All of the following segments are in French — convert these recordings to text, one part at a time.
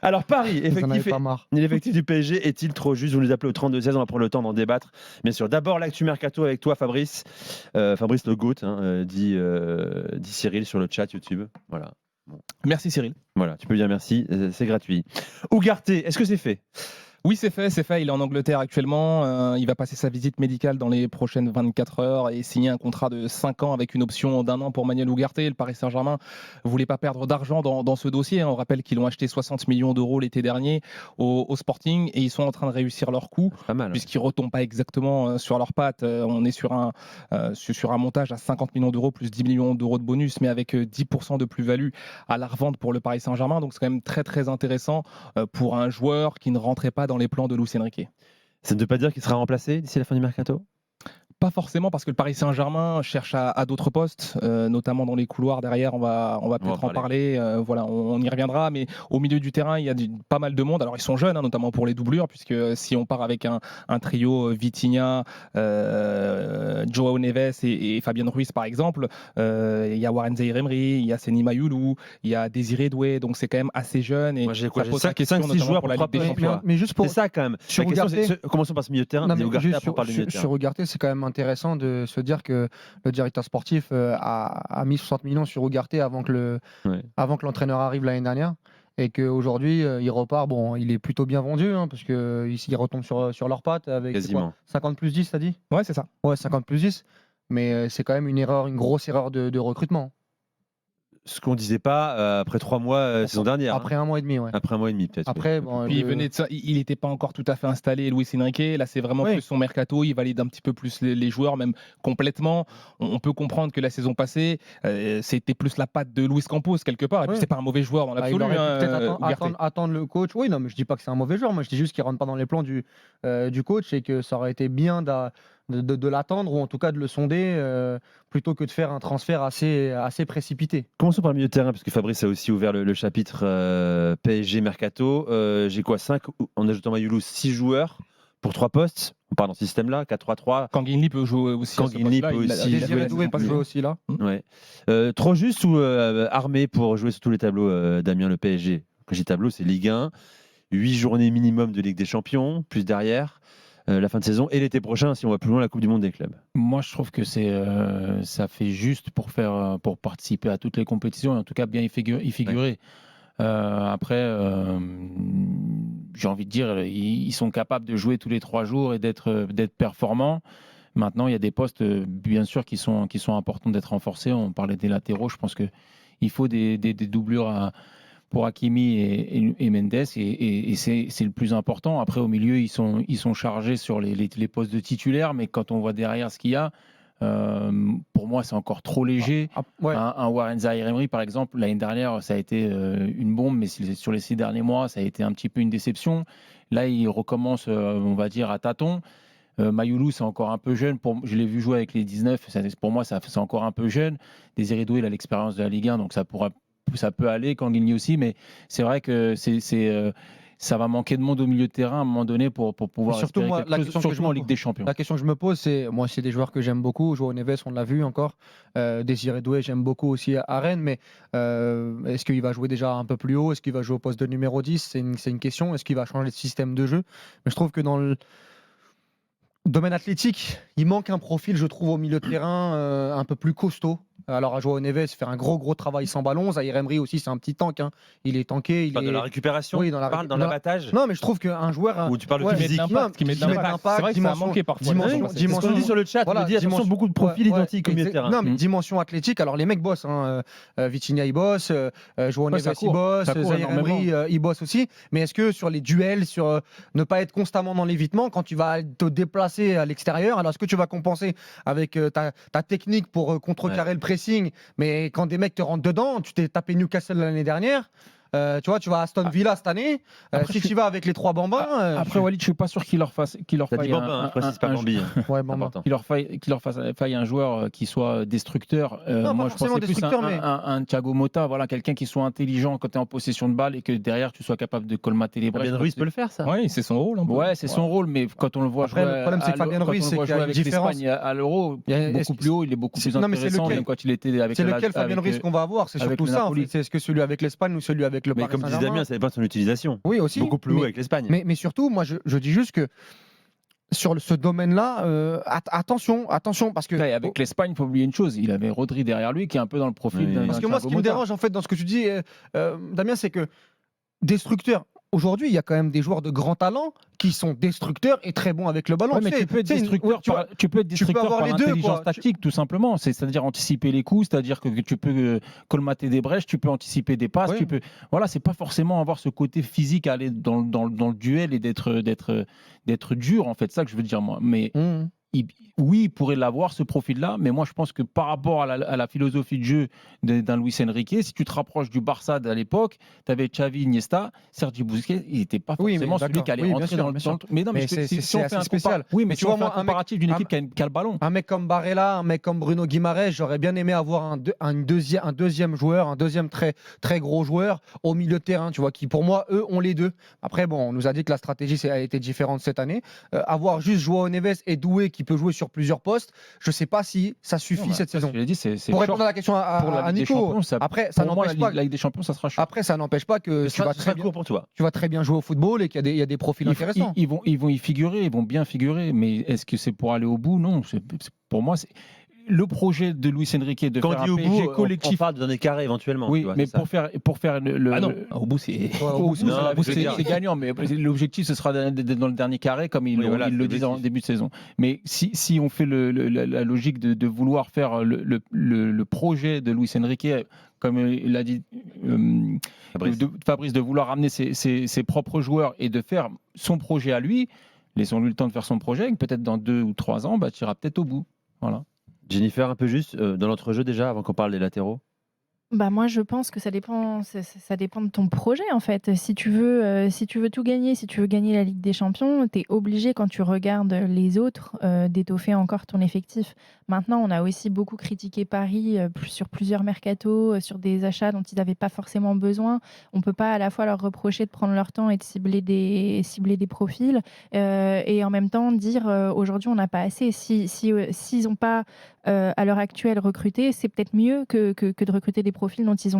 Alors Paris, Vous en avez pas marre. l'effectif du PSG est-il trop juste? Vous nous appelez au 32-16, on va prendre le temps d'en débattre. Bien sûr, d'abord l'actu mercato avec toi Fabrice. Fabrice le GOAT, dit Cyril sur le chat YouTube. Voilà. Bon. Merci Cyril. Voilà, tu peux dire merci, c'est gratuit. Ougarté, est-ce que c'est fait? Oui, c'est fait. Il est en Angleterre actuellement. Il va passer sa visite médicale dans les prochaines 24 heures et signer un contrat de 5 ans avec une option d'1 an pour Manuel Ugarte. Le Paris Saint-Germain ne voulait pas perdre d'argent dans ce dossier. On rappelle qu'ils l'ont acheté 60 millions d'euros l'été dernier au Sporting et ils sont en train de réussir leur coup. Pas mal. Puisqu'ils ne retombent pas exactement sur leurs pattes. On est sur un montage à 50 millions d'euros plus 10 millions d'euros de bonus, mais avec 10% de plus-value à la revente pour le Paris Saint-Germain. Donc c'est quand même très très intéressant pour un joueur qui ne rentrait pas dans les plans de Luis Enrique. Ça ne veut pas dire qu'il sera remplacé d'ici la fin du mercato? Pas forcément, parce que le Paris Saint-Germain cherche à d'autres postes, notamment dans les couloirs derrière. On va peut-être en parler. Voilà, on y reviendra. Mais au milieu du terrain, il y a pas mal de monde. Alors ils sont jeunes, notamment pour les doublures, puisque si on part avec un trio Vitinha, Joao Neves et Fabien Ruiz par exemple, il y a Warren Zaïre-Emery, il y a Seny Mayoulou, il y a Désiré Doué. Donc c'est quand même assez jeune. Et moi j'ai ça pose la question 5-6 notamment joueurs pour la pour Ligue des Champions. Mais juste pour c'est ça quand même. sur La question, Ugarte, commençons par ce milieu de terrain. non, mais Ugarte, juste après, on parle du milieu de terrain. sur Ugarte, c'est quand même intéressant de se dire que le directeur sportif a mis 60 millions sur Ugarte avant que l'entraîneur arrive l'année dernière. Et qu'aujourd'hui, il repart. Bon, il est plutôt bien vendu, parce qu'il retombe sur leurs pattes avec Quasiment. 50 plus 10, t'as dit? Ouais, c'est ça. Ouais, 50 plus 10. Mais c'est quand même une grosse erreur de recrutement. Ce qu'on disait pas après 3 mois saison dernière. Après 1 mois et demi, ouais. Après 1 mois et demi, peut-être. Après, oui. bon, Puis il n'était pas encore tout à fait installé, Luis Enrique. Là, c'est vraiment plus son mercato. Il valide un petit peu plus les joueurs, même complètement. On peut comprendre que la saison passée, c'était plus la patte de Luis Campos, quelque part. Et puis, c'est pas un mauvais joueur dans l'absolu. Il aurait pu peut-être attendre le coach. Oui, non, mais je dis pas que c'est un mauvais joueur. Moi, je dis juste qu'il rentre pas dans les plans du coach et que ça aurait été bien de l'attendre ou en tout cas de le sonder plutôt que de faire un transfert assez précipité. Commençons par le milieu de terrain, parce que Fabrice a aussi ouvert le chapitre PSG Mercato. J'ai 5, en ajoutant Mayoulou, 6 joueurs pour 3 postes. On parle dans ce système-là, 4-3-3. Kanguinli peut jouer aussi. Kanguinli peut aussi Désiré Doué peut jouer aussi là. Ouais. Trop juste ou armé pour jouer sur tous les tableaux, Damien, le PSG? Quand je dis tableau, c'est Ligue 1, 8 journées minimum de Ligue des Champions, plus derrière. La fin de saison et l'été prochain, si on va plus loin, la Coupe du Monde des clubs. Moi, je trouve que ça fait juste pour participer à toutes les compétitions et en tout cas bien y figurer. Après, j'ai envie de dire, ils sont capables de jouer tous les 3 jours et d'être performants. Maintenant, il y a des postes, bien sûr, qui sont importants d'être renforcés. On parlait des latéraux. Je pense qu'il faut des doublures pour Hakimi et Mendes, et c'est le plus important. Après, au milieu, ils sont chargés sur les postes de titulaires, mais quand on voit derrière ce qu'il y a, pour moi, c'est encore trop léger. Un Warren Zaïre-Emery, par exemple, l'année dernière, ça a été une bombe, mais sur les 6 derniers mois, ça a été un petit peu une déception. Là, il recommence, on va dire, à tâtons. Mayoulou, c'est encore un peu jeune. Je l'ai vu jouer avec les 19. Pour moi, c'est encore un peu jeune. Désiré Doué, il a l'expérience de la Ligue 1, donc ça peut aller, Kanguinli aussi, mais c'est vrai que ça va manquer de monde au milieu de terrain à un moment donné pour pouvoir surtout moi, quelque chose, surtout en Ligue des Champions. La question que je me pose, c'est des joueurs que j'aime beaucoup. Joao Neves, on l'a vu encore. Désiré Doué, j'aime beaucoup aussi à Rennes, mais est-ce qu'il va jouer déjà un peu plus haut? Est-ce qu'il va jouer au poste de numéro 10? C'est une question. Est-ce qu'il va changer de système de jeu? Mais je trouve que dans le domaine athlétique, il manque un profil, je trouve, au milieu de terrain un peu plus costaud. Alors à Joao Neves, faire un gros travail sans ballon. Zaïre-Emery aussi, c'est un petit tank. Il est tanké. De la récupération, oui, dans l'abattage. Non, mais je trouve qu'un joueur. Ou tu parles de physique. Qui met de l'impact. C'est vrai que ça a manqué parfois. C'est ce qu'on dit sur le chat. On dit attention, beaucoup de profils identiques au milieu de terrain. Non, mais dimension athlétique. Alors les mecs bossent. Vitinha, il bosse. Joao Neves, il bosse. Zaïre-Emery, il bosse aussi. Mais est-ce que sur les duels, sur ne pas être constamment dans l'évitement, quand tu vas te déplacer à l'extérieur, alors est-ce que tu vas compenser avec ta technique pour contrecarrer le pressing? Mais quand des mecs te rentrent dedans, tu t'es tapé Newcastle l'année dernière. Tu vois, tu vas à Aston Villa cette année. Si tu vas avec les 3 bambins. Après, Walid, je suis pas sûr qu'il leur faille un joueur qui soit destructeur. Moi, je pensais plus un Thiago Motta, voilà, quelqu'un qui soit intelligent quand tu es en possession de balle et que derrière tu sois capable de colmater les brèches. Fabien Ruiz peut le faire, ça. Oui, c'est son rôle. Ouais, c'est son rôle, mais quand on le voit jouer. Le problème, c'est que Fabien Ruiz, c'est qu'il y a une différence. L'Espagne à l'Euro, beaucoup plus haut, il est beaucoup plus intéressant, même quand il était avec. C'est lequel Fabien Ruiz qu'on va avoir? C'est surtout ça. C'est est-ce que celui avec l'Espagne ou celui avec avec le Mais Paris comme disait Saint-Germain. Damien, ça dépend de son utilisation. Oui, aussi. Beaucoup plus haut avec l'Espagne. Mais surtout, moi, je dis juste que sur ce domaine-là, attention, parce que. Ouais, avec l'Espagne, il faut oublier une chose, il avait Rodri derrière lui qui est un peu dans le profil Oui. d'un Parce que moi, ce qui me Thiago Motta. dérange en fait dans ce que tu dis, Damien, c'est que destructeur. Aujourd'hui, il y a quand même des joueurs de grand talent qui sont destructeurs et très bons avec le ballon. Ouais, mais tu peux être destructeur, tu peux être destructeur avoir par les deux, l'intelligence quoi. tactique, tout simplement. C'est-à-dire anticiper les coups, c'est-à-dire que tu peux colmater des brèches, tu peux anticiper des passes, Oui. tu peux. Voilà, c'est pas forcément avoir ce côté physique à aller dans le duel et d'être dur, en fait, ça que je veux dire moi. Mais oui, il pourrait l'avoir, ce profil-là, mais moi je pense que par rapport à la philosophie de jeu d'un Luis Enrique, si tu te rapproches du Barça à l'époque, tu avais Xavi, Iniesta, Sergi Busquets, il n'était pas Oui, mais forcément celui d'accord. qui allait Oui, bien rentrer sûr, dans bien sûr. le truc. Mais non, mais Mais si c'est on fait assez spécial. oui, mais Mais si tu on vois, fait un moi, un mec- comparatif d'une équipe qui a le ballon. Un mec comme Barella, un mec comme Bruno Guimaraes, j'aurais bien aimé avoir un deuxième joueur, un deuxième très, très gros joueur au milieu de terrain, tu vois, qui pour moi, eux, ont les deux. Après, bon, on nous a dit que la stratégie a été différente cette année. Avoir juste Joao Neves et Doué qui peut jouer sur plusieurs postes, je sais pas si ça suffit cette saison. Je l'ai dit, c'est Pour short répondre à la question pour la à Ligue des Nico, Champions. après, ça Pour moi, n'empêche pas. la Ligue des Champions, ça sera short. Après, ça n'empêche pas que Ce sera très bien, court pour toi. tu vas très bien jouer au football et qu'il y a des profils intéressants. Ils vont y figurer, ils vont bien figurer, mais est-ce que c'est pour aller au bout? Non. Pour moi, c'est le projet de Luis Enrique de Quand faire on dit un au PSG bout, on collectif. parle de donner carré éventuellement. Oui, tu vois, mais c'est ça. pour faire le. Ah non, au bout, c'est. Au bout, c'est la- C'est gagnant, mais l'objectif, ce sera d'être dans le dernier carré, comme ils Oui, voilà, le c'est disent en l'objectif. début de saison. Mais si on fait la logique de vouloir faire le projet de Luis Enrique, comme il l'a dit Fabrice, de vouloir ramener ses propres joueurs et de faire son projet à lui, laissons-lui le temps de faire son projet, et peut-être dans 2 ou 3 ans, tu iras peut-être au bout. Voilà. Jennifer, un peu juste, dans l'entrejeu déjà, avant qu'on parle des latéraux. Bah moi je pense que ça dépend de ton projet en fait. Si tu veux tout gagner, si tu veux gagner la Ligue des Champions, tu es obligé quand tu regardes les autres d'étoffer encore ton effectif. Maintenant, on a aussi beaucoup critiqué Paris sur plusieurs mercatos, sur des achats dont ils n'avaient pas forcément besoin. On peut pas à la fois leur reprocher de prendre leur temps et de cibler des profils et en même temps dire aujourd'hui on n'a pas assez. S'ils n'ont pas à l'heure actuelle recruté, c'est peut-être mieux que de recruter des profils dont ils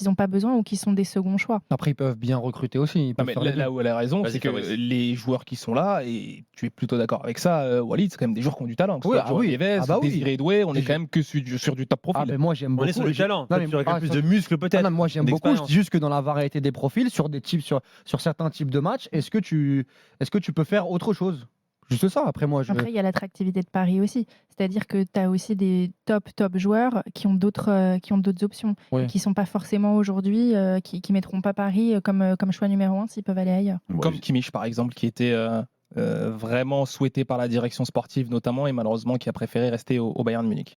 ont pas besoin ou qui sont des seconds choix. Après, ils peuvent bien recruter aussi. Ils Non, peuvent mais faire les deux. là où elle a raison, Vas-y, c'est que Fabrice. les joueurs qui sont là, et tu es plutôt d'accord avec ça, Walid, c'est quand même des joueurs qui ont du talent. Que ce Oui, soit ah Joao oui. Neves, Ah bah oui. Désiré Doué, on est quand même que sur du top profil. Ah, mais moi, j'aime On beaucoup. est sur le talent. Non, Toi, mais- tu aurais plus de sur- muscles peut-être. Non, moi j'aime beaucoup. Je d'expérience. dis juste que dans la variété des profils, sur certains types de matchs, est-ce que tu peux faire autre chose? Juste ça. Après moi, Après, il y a l'attractivité de Paris aussi. C'est-à-dire que tu as aussi des top joueurs qui ont d'autres options Oui. et qui ne sont pas forcément aujourd'hui, qui ne mettront pas Paris comme choix numéro 1 s'ils peuvent aller ailleurs. Comme Kimmich, par exemple, qui était vraiment souhaité par la direction sportive notamment, et malheureusement qui a préféré rester au Bayern de Munich.